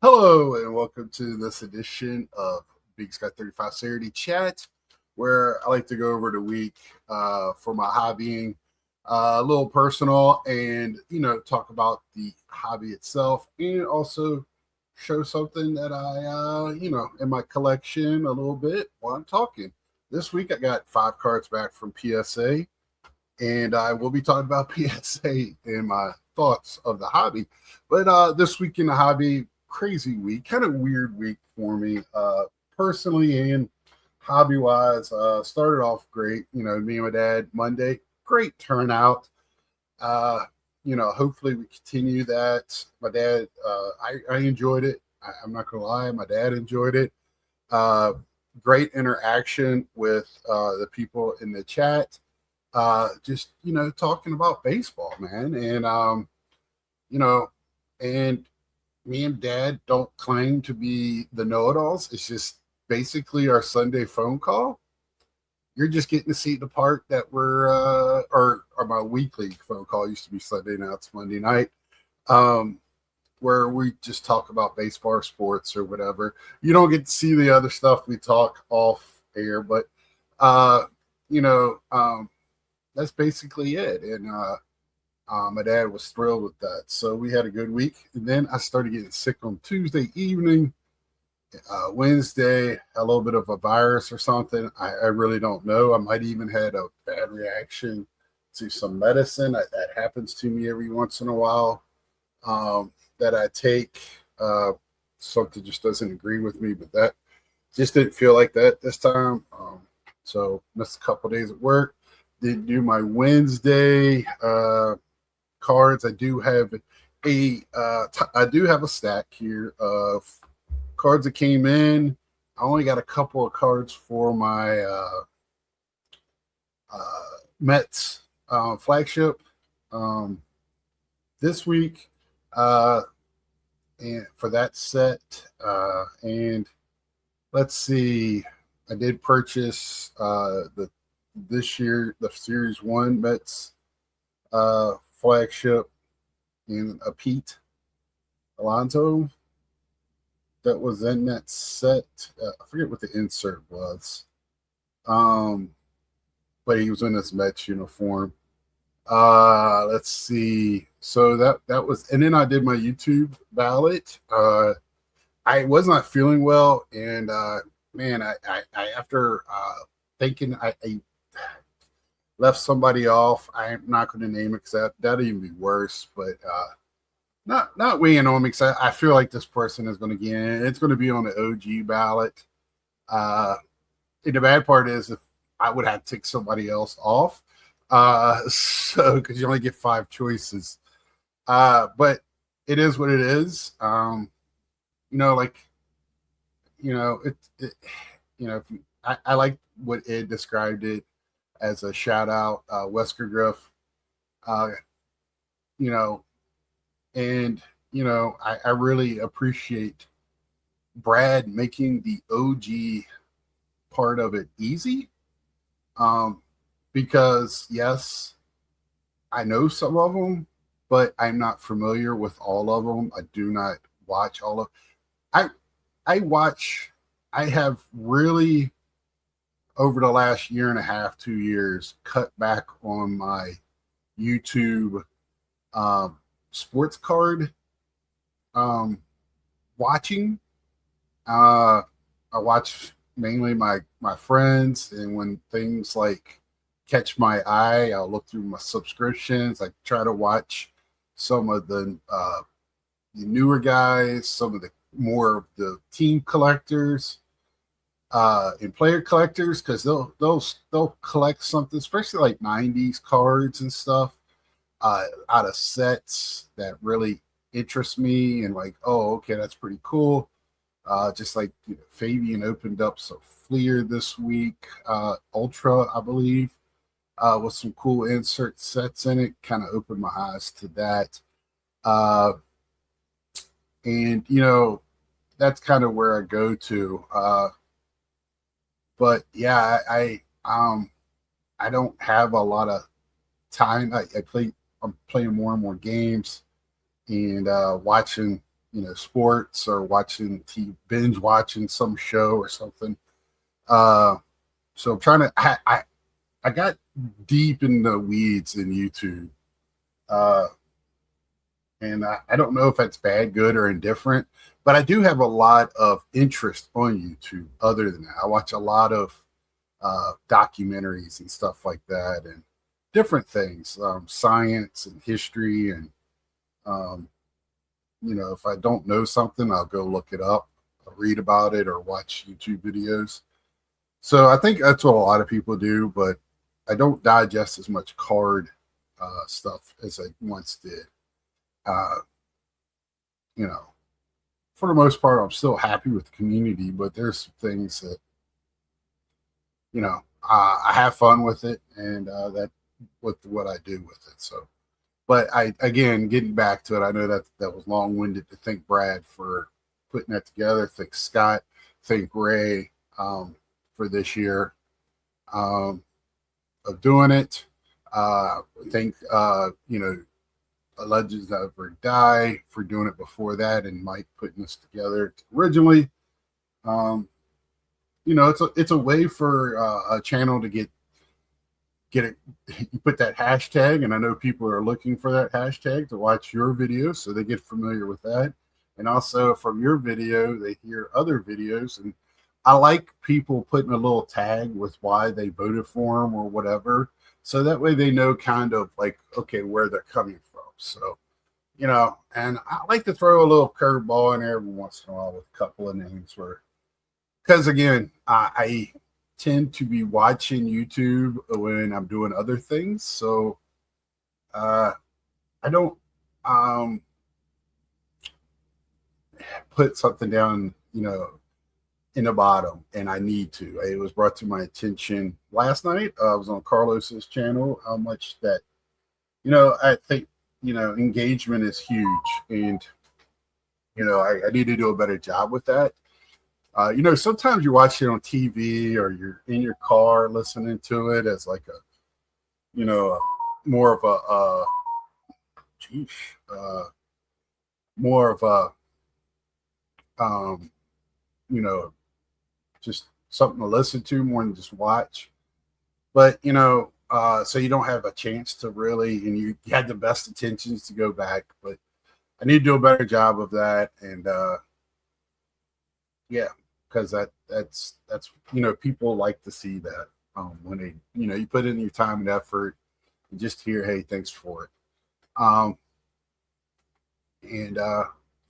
Hello and welcome to this edition of Big Sky 35 Saturday Chat, where I like to go over the week for my hobbying, a little personal, and talk about the hobby itself, and also show something that I in my collection a little bit while I'm talking. This week I got 5 cards back from PSA, and I will be talking about PSA and my thoughts of the hobby. But this week in the hobby, crazy week, kind of weird week for me, personally and hobby wise. Started off great, me and my dad Monday, great turnout. Hopefully we continue that. My dad, I enjoyed it. I'm not gonna lie, my dad enjoyed it. Uh, Great interaction with the people in the chat. Just talking about baseball, man, and you know, and me and dad don't claim to be the know-it-alls. It's just basically our Sunday phone call. You're just getting to see the part that we're or my weekly phone call used to be Sunday, now it's Monday night. Where we just talk about baseball or sports or whatever. You don't get to see the other stuff we talk off air, but uh you know that's basically it. And my dad was thrilled with that. So we had a good week. And then I started getting sick on Tuesday evening. Wednesday, a little bit of a virus or something. I really don't know. I might even had a bad reaction to some medicine. That happens to me every once in a while, that I take. Something just doesn't agree with me, but that just didn't feel like that this time. So missed a couple of days at work. Didn't do my Wednesday cards. I do have a stack here of cards that came in. I only got a couple of cards for my Mets flagship this week, and for that set. And let's see, I did purchase this year the Series 1 Mets flagship in a Pete Alonso that was in that set. I forget what the insert was, but he was in his Mets uniform. Let's see. So that was, and then I did my YouTube ballot. I was not feeling well, and man, I after thinking I left somebody off. I'm not going to name it because that'd even be worse. But not weighing on me because I feel like this person is going to get in. It's going to be on the OG ballot. And the bad part is if I would have to take somebody else off. So because you only get 5 choices. But it is what it is. I like what Ed described it as a shout out, Wesker Griff. uh, you know, and I really appreciate Brad making the OG part of it easy. Because yes, I know some of them, but I'm not familiar with all of them. I do not watch all of. I I watch. I have really over the last year and a half, 2 years, cut back on my YouTube sports card watching. Uh, I watch mainly my friends, and when things like catch my eye, I'll look through my subscriptions. I try to watch some of the newer guys, some of the more of the team collectors and player collectors, because they'll collect something, especially like 90s cards and stuff, out of sets that really interest me, and like, oh, okay, that's pretty cool. Just like Fabian opened up some Fleer this week, Ultra, I believe, with some cool insert sets in it. Kind of opened my eyes to that. Uh, and that's kind of where I go to. But yeah, I don't have a lot of time. I'm playing more and more games, and watching sports or watching binge watching some show or something. Uh, so I'm trying to. I got deep in the weeds in YouTube, uh, and I don't know if that's bad, good, or indifferent. But I do have a lot of interest on YouTube. Other than that, I watch a lot of documentaries and stuff like that, and different things, science and history, and um, if I don't know something, I'll go look it up, I'll read about it, or watch YouTube videos. So I think that's what a lot of people do, but I don't digest as much card stuff as I once did. Uh, you know, for the most part, I'm still happy with the community, but there's some things that I have fun with it, and that what I do with it. So, but I again getting back to it, I know that was long winded to thank Brad for putting that together. Thank Scott, thank Ray for this year of doing it. Thank Legends Never Die for doing it before that, and Mike putting this together originally. It's a way for a channel to get it. You put that hashtag, and I know people are looking for that hashtag to watch your videos, so they get familiar with that. And also from your video, they hear other videos. And I like people putting a little tag with why they voted for them or whatever, so that way they know kind of like, okay, where they're coming from. So, and I like to throw a little curveball in there every once in a while with a couple of names because again, I tend to be watching YouTube when I'm doing other things. So I don't put something down, in the bottom, and I need to. It was brought to my attention last night. I was on Carlos's channel, how much that, I think, engagement is huge. And, I need to do a better job with that. Sometimes you watch it on TV or you're in your car listening to it as like more of a, more of a, just something to listen to more than just watch. But, so you don't have a chance to really, and you had the best intentions to go back, but I need to do a better job of that. And, yeah, because that's people like to see that when they you put in your time and effort and just hear, hey, thanks for it.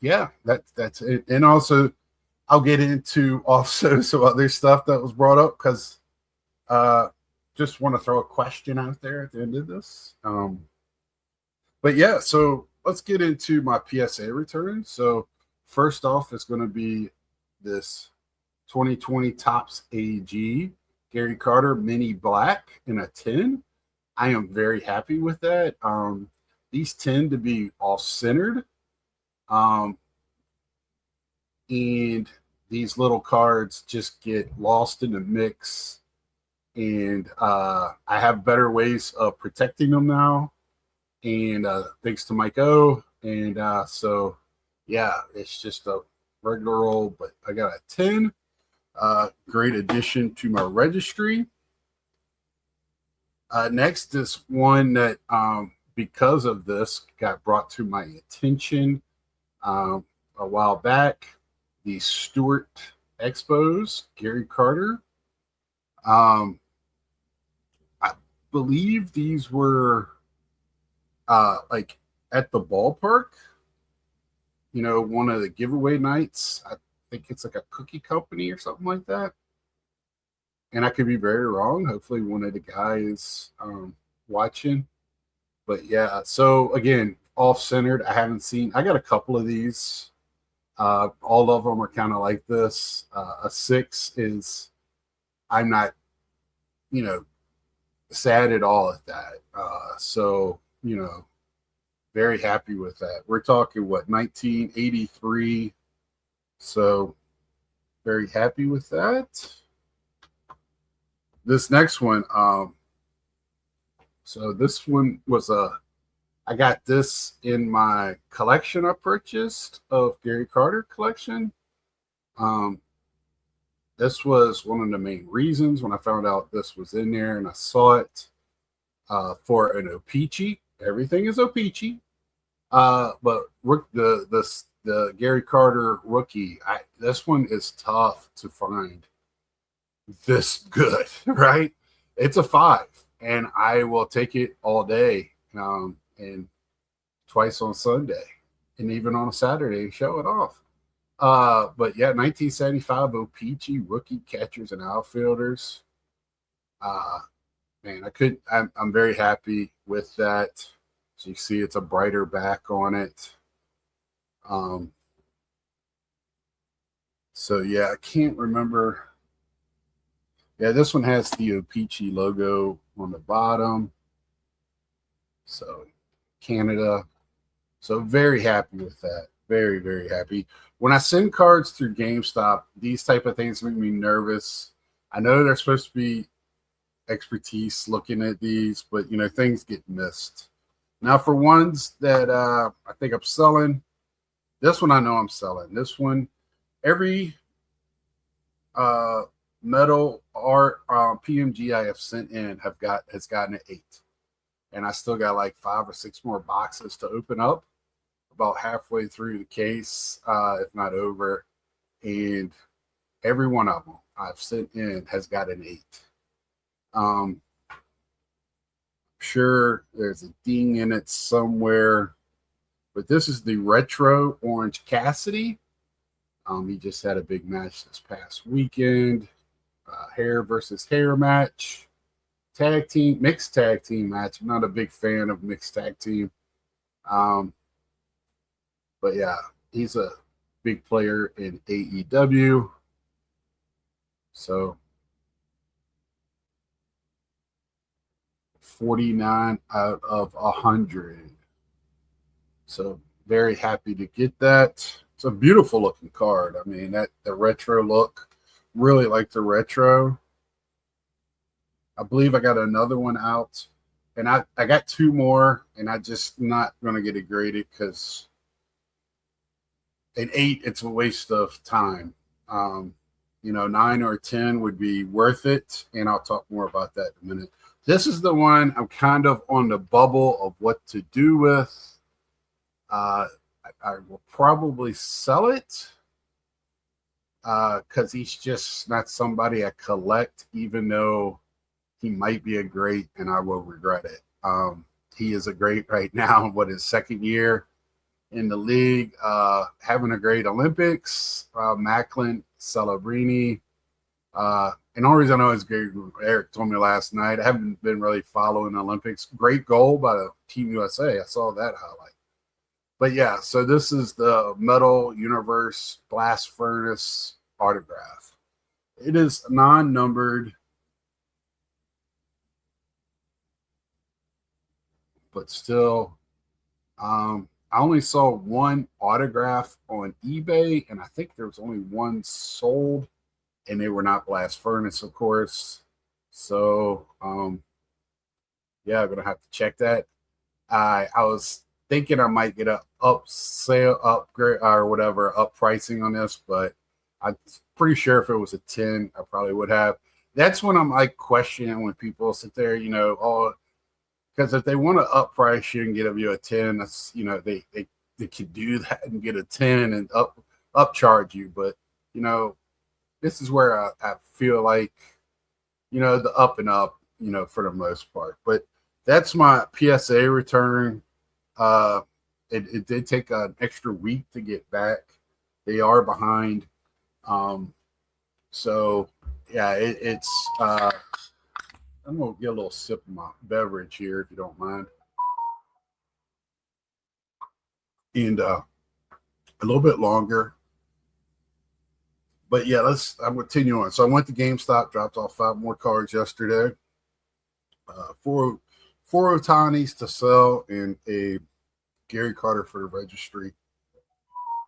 Yeah, that's it. And also I'll get into also some other stuff that was brought up because just want to throw a question out there at the end of this. But yeah, so let's get into my PSA return. So first off, it's going to be this 2020 Topps AG Gary Carter Mini Black in a 10. I am very happy with that. These tend to be off-centered. And these little cards just get lost in the mix. And I have better ways of protecting them now. And thanks to Mike O. And so, yeah, it's just a regular old, but I got a 10. Great addition to my registry. Next is one that, because of this, got brought to my attention a while back. The Stewart Expos, Gary Carter. I believe these were like at the ballpark, one of the giveaway nights. I think it's like a cookie company or something like that. And I could be very wrong. Hopefully one of the guys watching. But yeah, so again, off-centered. I got a couple of these. All of them are kind of like this. A 6 is, I'm not, sad at all at that. So, very happy with that. We're talking, 1983. So, very happy with that. This next one, so this one was a I got this in my collection I purchased of Gary Carter collection. Um, this was one of the main reasons when I found out this was in there and I saw it for an O-Pee-Chee. Everything is O-Pee-Chee. But the Gary Carter rookie, this one is tough to find this good, right? It's a 5, and I will take it all day, and twice on Sunday, and even on a Saturday, show it off. But yeah, 1975 O-Pee-Chee rookie catchers and outfielders. Uh, Man, I'm very happy with that. So you see, it's a brighter back on it. So yeah, I can't remember. Yeah, this one has the O-Pee-Chee logo on the bottom. So Canada. So very happy with that. Very, very happy. When I send cards through GameStop, these type of things make me nervous. I know they're supposed to be expertise looking at these, but things get missed. Now for ones that I think I'm selling, this one I know I'm selling. This one, every metal art PMG I have sent in has gotten an 8, and I still got like 5 or 6 more boxes to open up. About halfway through the case, if not over, and every one of them I've sent in has got an 8. Sure there's a ding in it somewhere, but this is the retro Orange Cassidy. He just had a big match this past weekend, hair versus hair match, mixed tag team match. I'm not a big fan of mixed tag team, but yeah, he's a big player in AEW. So 49 out of 100. So very happy to get that. It's a beautiful looking card. I mean, the retro look, really like the retro. I believe I got another one out, and I got 2 more, and I just not going to get it graded because an 8, it's a waste of time. 9 or 10 would be worth it, and I'll talk more about that in a minute. This is the one I'm kind of on the bubble of what to do with. I will probably sell it because he's just not somebody I collect, even though he might be a great, and I will regret it. He is a great right now, his second year in the league, having a great Olympics. Macklin, Celebrini. And the only reason I know is great, Eric told me last night, I haven't been really following the Olympics. Great goal by the Team USA. I saw that highlight. But yeah, so this is the Metal Universe Blast Furnace autograph. It is non-numbered, but still, I only saw one autograph on eBay, and I think there was only one sold, and they were not Blast Furnace, of course. So, yeah, I'm gonna have to check that. I was thinking I might get a upgrade or whatever, up pricing on this, but I'm pretty sure if it was a 10, I probably would have. That's when I'm like questioning when people sit there, because if they want to up price you and get you a 10, that's they can do that and get a 10 and up charge you. But this is where I feel like the up and up, for the most part. But that's my PSA return. It did take an extra week to get back. They are behind. So yeah, it's I'm gonna get a little sip of my beverage here if you don't mind. And a little bit longer. But yeah, I'm continue on. So I went to GameStop, dropped off 5 more cards yesterday. 4 Otanis to sell and a Gary Carter for the registry.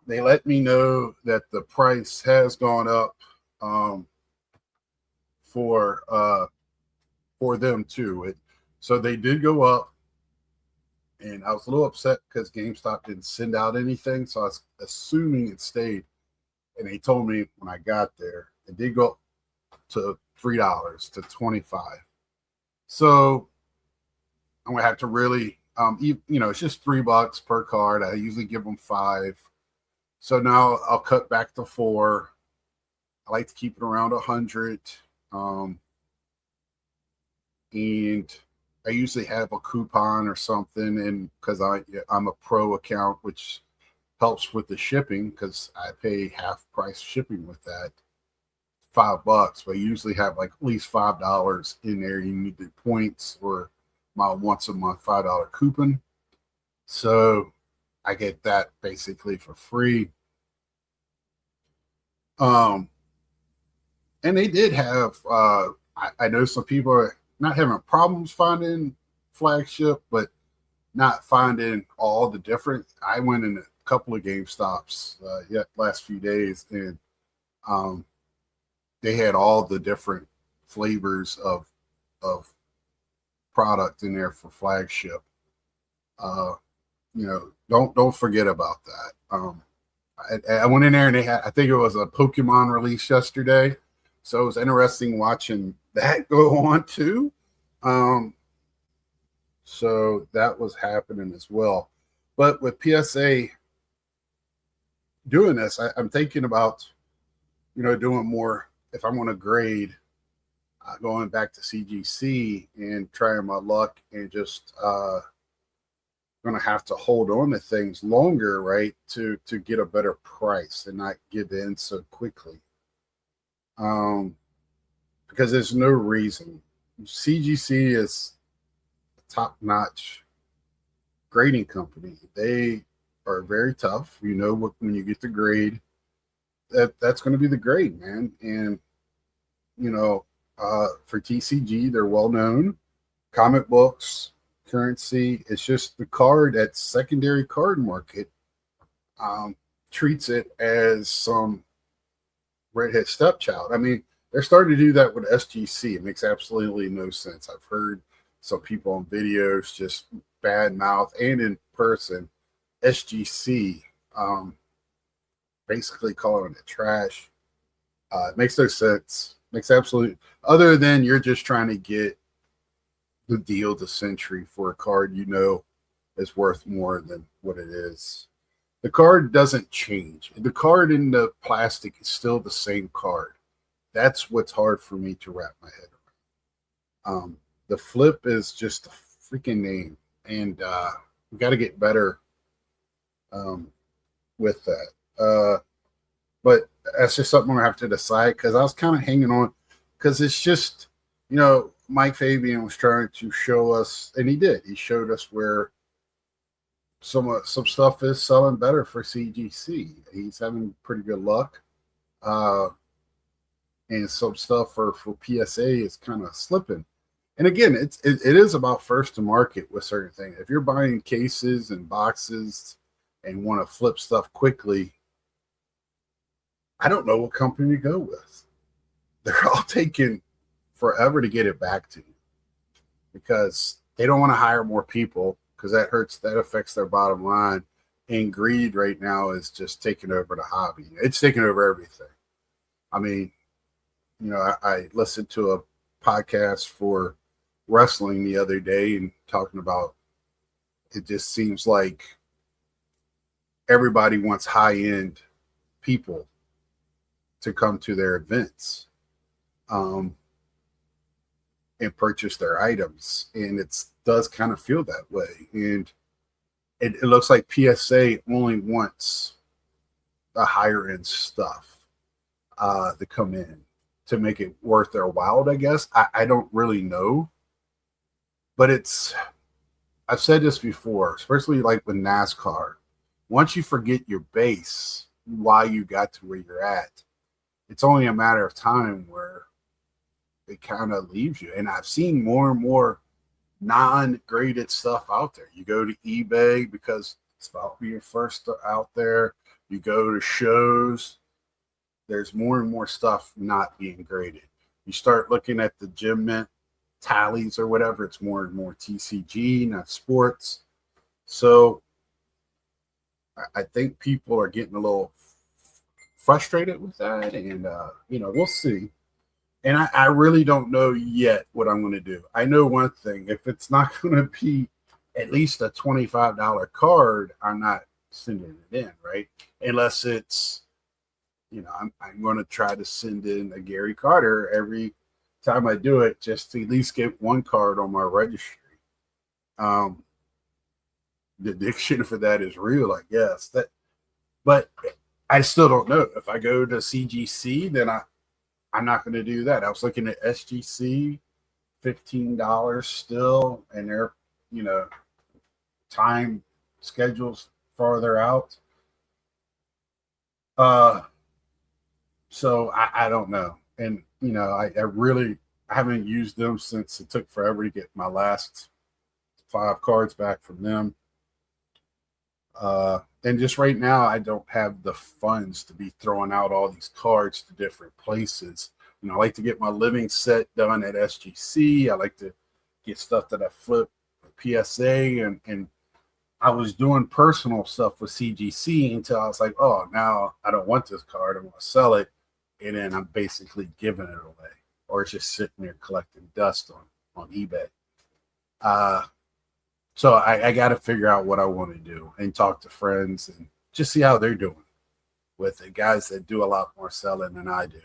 They let me know that the price has gone up for them too. So they did go up And I was a little upset because GameStop didn't send out anything, so I was assuming it stayed. And they told me when I got there, it did go to $3 to 25. So I'm gonna have to really, it's just $3 per card. I usually give them 5, so now I'll cut back to 4. I like to keep it around 100, and I usually have a coupon or something, and because I'm a pro account, which helps with the shipping because I pay half price shipping with that. $5, but I usually have like at least $5 in there. You need the points or my once a month $5 coupon. So I get that basically for free. And they did have I know some people are not having problems finding flagship, but not finding all the different. I went in a couple of GameStops last few days, and they had all the different flavors of product in there for flagship. Don't forget about that. I went in there and they had, I think it was a Pokemon release yesterday, so it was interesting watching that go on too. So that was happening as well. But with PSA doing this, I'm thinking about doing more. If I'm going to grade, going back to CGC and trying my luck, and just going to have to hold on to things longer, right, to get a better price and not give in so quickly. Because there's no reason. CGC is a top-notch grading company. They are very tough. When you get the grade, that's going to be the grade, man. And for TCG, they're well known. Comic books, currency, it's just the card, that secondary card market treats it as some redhead stepchild. I mean, they're starting to do that with SGC. It makes absolutely no sense. I've heard some people on videos just bad mouth and in person SGC, basically calling it trash. It makes no sense. Makes absolutely, other than you're just trying to get the deal to Century for a card is worth more than what it is. The card doesn't change. The card in the plastic is still the same card. That's what's hard for me to wrap my head around. The flip is just a freaking name, and we got to get better with that. But that's just something I have to decide, because I was kind of hanging on, because it's just, Mike Fabian was trying to show us, and he did. He showed us where some stuff is selling better for CGC. He's having pretty good luck. And some stuff for PSA is kind of slipping. And again, it is about first to market with certain things. If you're buying cases and boxes and want to flip stuff quickly, I don't know what company to go with. They're all taking forever to get it back to you, because they don't want to hire more people, because that affects their bottom line. And greed right now is just taking over the hobby. It's taking over everything. I mean, I listened to a podcast for wrestling the other day, and talking about, it just seems like everybody wants high-end people to come to their events and purchase their items. And it does kind of feel that way. And it looks like PSA only wants the higher end stuff to come in to make it worth their while, I guess. I don't really know. But I've said this before, especially like with NASCAR. Once you forget your base, why you got to where you're at, it's only a matter of time where it kind of leaves you. And I've seen more and more non-graded stuff out there. You go to eBay because it's about being first out there. You go to shows, there's more and more stuff not being graded. You start looking at the Gem Mint tallies or whatever, it's more and more TCG, not sports. So I think people are getting a little frustrated with that, and we'll see. And I really don't know yet what I'm going to do. I know one thing: if it's not going to be at least a $25 card, I'm not sending it in, right? Unless it's, I'm going to try to send in a Gary Carter every time I do it, just to at least get one card on my registry. Um, the addiction for that is real, I guess. But I still don't know. If I go to CGC, then I'm not going to do that. I was looking at SGC, $15 still, and their time schedules farther out. So I don't know, and I really I haven't used them since it took forever to get my last 5 cards back from them. And just right now, I don't have the funds to be throwing out all these cards to different places. I like to get my living set done at SGC. I like to get stuff that I flip PSA, and I was doing personal stuff with CGC until I was like, oh, now I don't want this card. I want to sell it. And then I'm basically giving it away, or it's just sitting there collecting dust on eBay. So I got to figure out what I want to do and talk to friends and just see how they're doing with the guys that do a lot more selling than I do.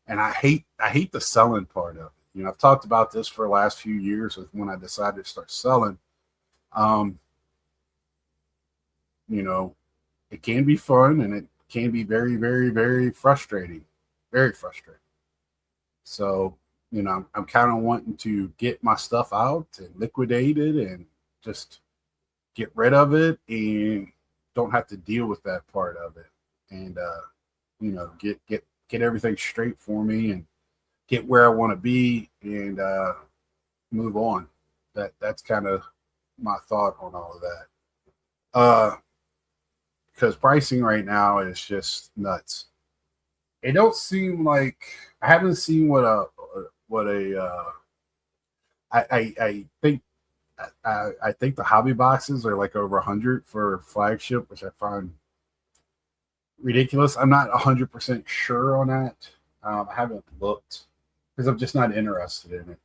And I hate the selling part of it. I've talked about this for the last few years with when I decided to start selling. It can be fun and it can be very, very, very frustrating. Very frustrating. So, I'm kind of wanting to get my stuff out and liquidate it and just get rid of it and don't have to deal with that part of it. And get everything straight for me and get where I want to be and move on. That's kind of my thought on all of that. Because pricing right now is just nuts. It don't seem like I haven't seen I think I think the hobby boxes are like over 100 for flagship, which I find ridiculous. I'm not 100% sure on that. I haven't looked because I'm just not interested in it.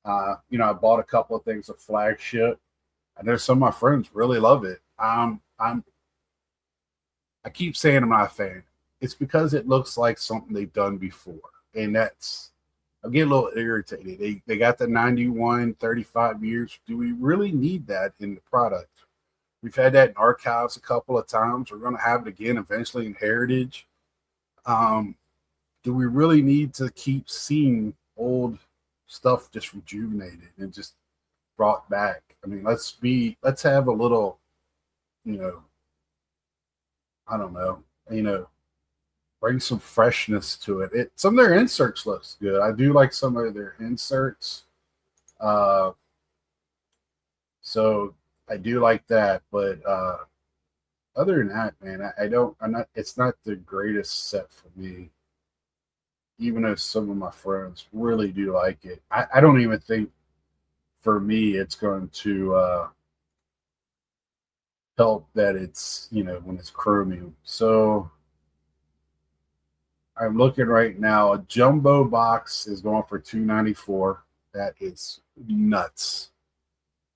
I bought a couple of things of flagship. I know some of my friends really love it. I keep saying I'm not a fan. It's because it looks like something they've done before, and I'm getting a little irritated. They got the 91, 35 years. Do we really need that in the product? We've had that in archives a couple of times. We're going to have it again eventually in heritage. Do we really need to keep seeing old stuff just rejuvenated and just brought back? I mean, let's have a little, I don't know, bring some freshness to it. Some of their inserts looks good. I do like some of their inserts. So I do like that, but other than that, man, it's not the greatest set for me. Even though some of my friends really do like it. I don't even think for me it's going to help that it's, when it's chromium. So I'm looking right now. A jumbo box is going for $294. That is nuts,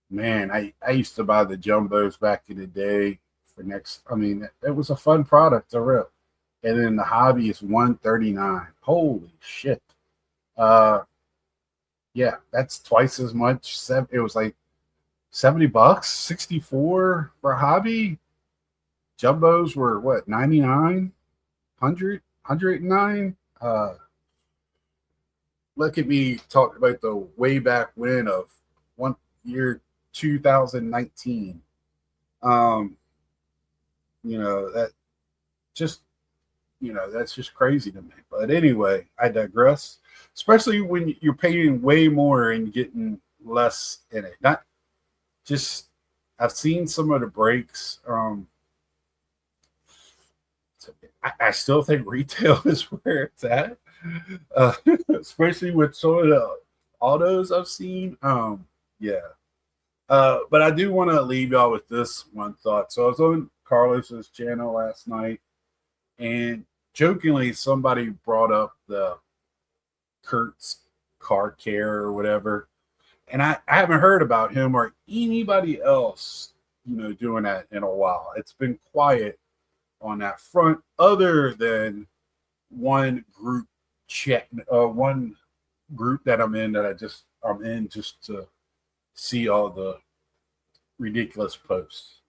man. I used to buy the jumbos back in the day for next. I mean, it was a fun product to rip. And then the hobby is $139. Holy shit! Yeah, that's twice as much. It was like $70, 64 for a hobby. Jumbos were what, 99, 100. 109. Look at me talking about the way back when of one year 2019. That just that's just crazy to me. But anyway, I digress. Especially when you're paying way more and getting less in it. Not just I've seen some of the breaks. I still think retail is where it's at, especially with some of the autos I've seen. Yeah. But I do want to leave y'all with this one thought. So I was on Carlos's channel last night, and jokingly, somebody brought up the Kurt's car care or whatever, and I haven't heard about him or anybody else, doing that in a while. It's been quiet on that front, other than one group chat, one group that I'm in just to see all the ridiculous posts.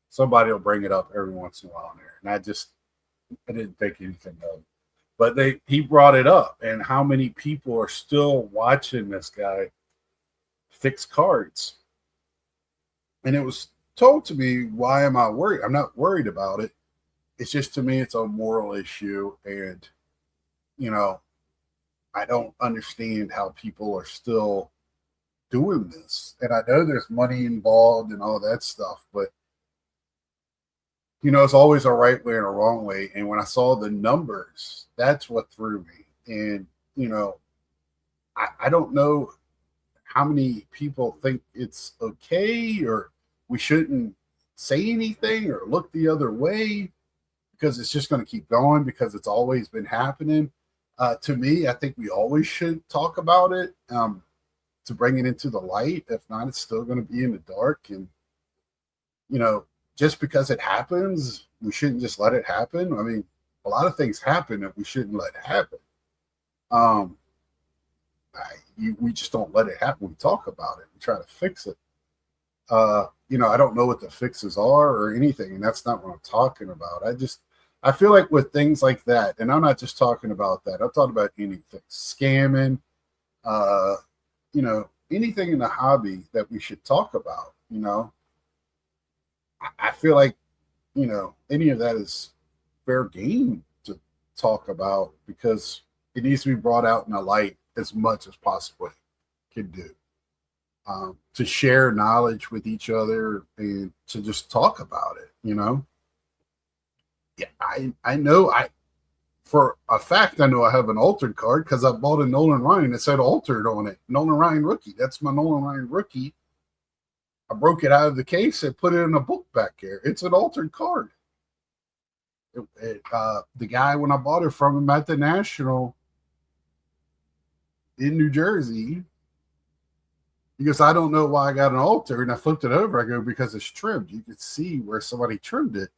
Somebody will bring it up every once in a while there, and I didn't think anything of it. But he brought it up, and how many people are still watching this guy fix cards? And it was told to me, why am I worried? I'm not worried about it. It's just, to me, it's a moral issue, and you know, I don't understand how people are still doing this. And I know there's money involved and all that stuff, but it's always a right way and a wrong way. And when I saw the numbers, that's what threw me. And, I don't know how many people think it's okay or we shouldn't say anything or look the other way, because it's just going to keep going, because it's always been happening. To me, I think we always should talk about it, to bring it into the light. If not, it's still going to be in the dark. And, just because it happens, we shouldn't just let it happen. I mean, a lot of things happen that we shouldn't let happen. We just don't let it happen. We talk about it. We try to fix it. I don't know what the fixes are or anything, and that's not what I'm talking about. I feel like with things like that, and I'm not just talking about that. I'm talking about anything, scamming, anything in the hobby that we should talk about. I feel like, any of that is fair game to talk about, because it needs to be brought out in the light as much as possible can do. To share knowledge with each other and to just talk about it, Yeah, I know, for a fact, I know I have an altered card because I bought a Nolan Ryan that said altered on it. Nolan Ryan rookie. That's my Nolan Ryan rookie. I broke it out of the case and put it in a book back there. It's an altered card. The guy, when I bought it from him at the National in New Jersey, he goes, I don't know why I got an alter. And I flipped it over. I go, because it's trimmed. You could see where somebody trimmed it.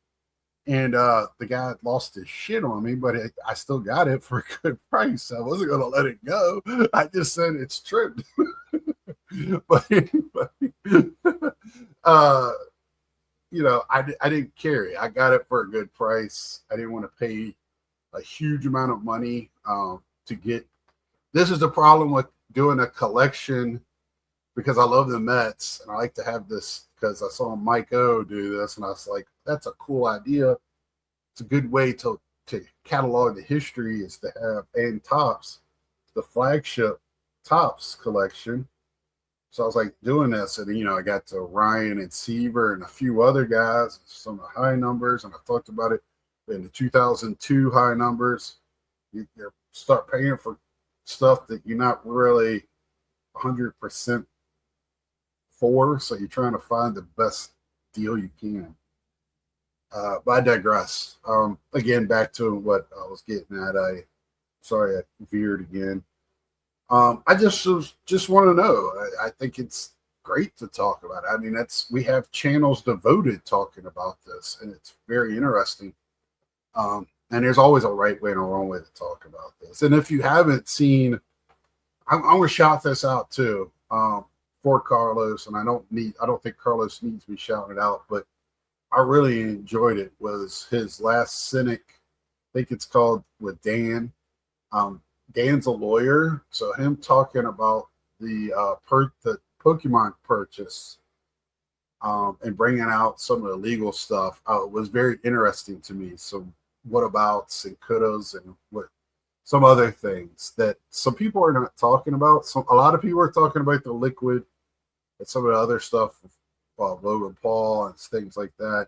And the guy lost his shit on me, but I still got it for a good price. I wasn't going to let it go. I just said it's trimmed. But anyway, I didn't care. I got it for a good price. I didn't want to pay a huge amount of money to get. This is the problem with doing a collection, because I love the Mets and I like to have this, because I saw Mike O do this and I was like, that's a cool idea. It's a good way to catalog the history, is to have, and Topps, the flagship Topps collection. So I was like doing this, and I got to Ryan and Seaver and a few other guys, some of the high numbers, and I talked about it in the 2002 high numbers. You start paying for stuff that you're not really 100% for, so you're trying to find the best deal you can. But I digress. Again, back to what I was getting at. Sorry I veered again. I just want to know. I think it's great to talk about it. I mean, we have channels devoted talking about this, and it's very interesting. And there's always a right way and a wrong way to talk about this. And if you haven't seen, I'm going to shout this out too, for Carlos. And I don't think Carlos needs me shouting it out, but I really enjoyed it. Was his last Cynic, I think it's called, with Dan. Dan's a lawyer, so him talking about the Pokemon purchase, and bringing out some of the legal stuff was very interesting to me. So what abouts and couldas and what some other things that some people are not talking about. A lot of people are talking about the liquid and some of the other stuff, Logan Paul and things like that.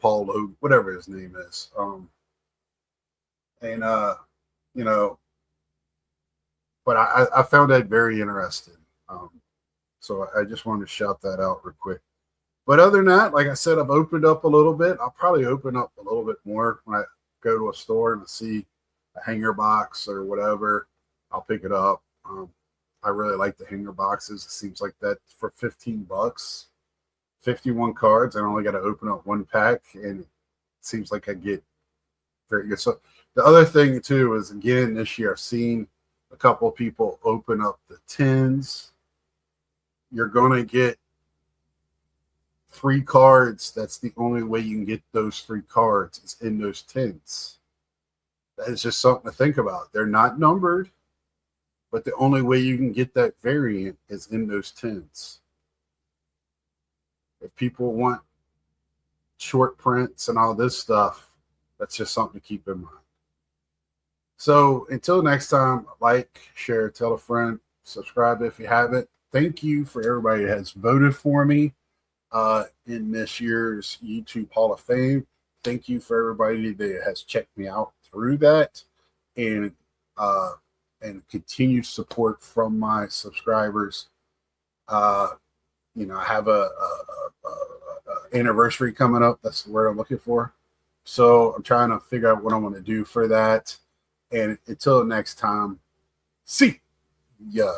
Paul Logan, whatever his name is. But I found that very interesting. So I just wanted to shout that out real quick. But other than that, like I said, I've opened up a little bit. I'll probably open up a little bit more when I go to a store and see a hanger box or whatever. I'll pick it up. I really like the hanger boxes. It seems like that for $15, 51 cards. I only got to open up one pack, and it seems like I get very good. So the other thing too is, again, this year I've seen a couple of people open up the tins. You're going to get 3 cards. That's the only way you can get those 3 cards is in those tins. That is just something to think about. They're not numbered, but the only way you can get that variant is in those tins. If people want short prints and all this stuff, that's just something to keep in mind. So until next time, like, share, tell a friend, subscribe if you haven't. Thank you for everybody that has voted for me in this year's YouTube Hall of Fame. Thank you for everybody that has checked me out through that, and continued support from my subscribers. I have a anniversary coming up. That's the word I'm looking for. So I'm trying to figure out what I want to do for that. And until next time, see ya.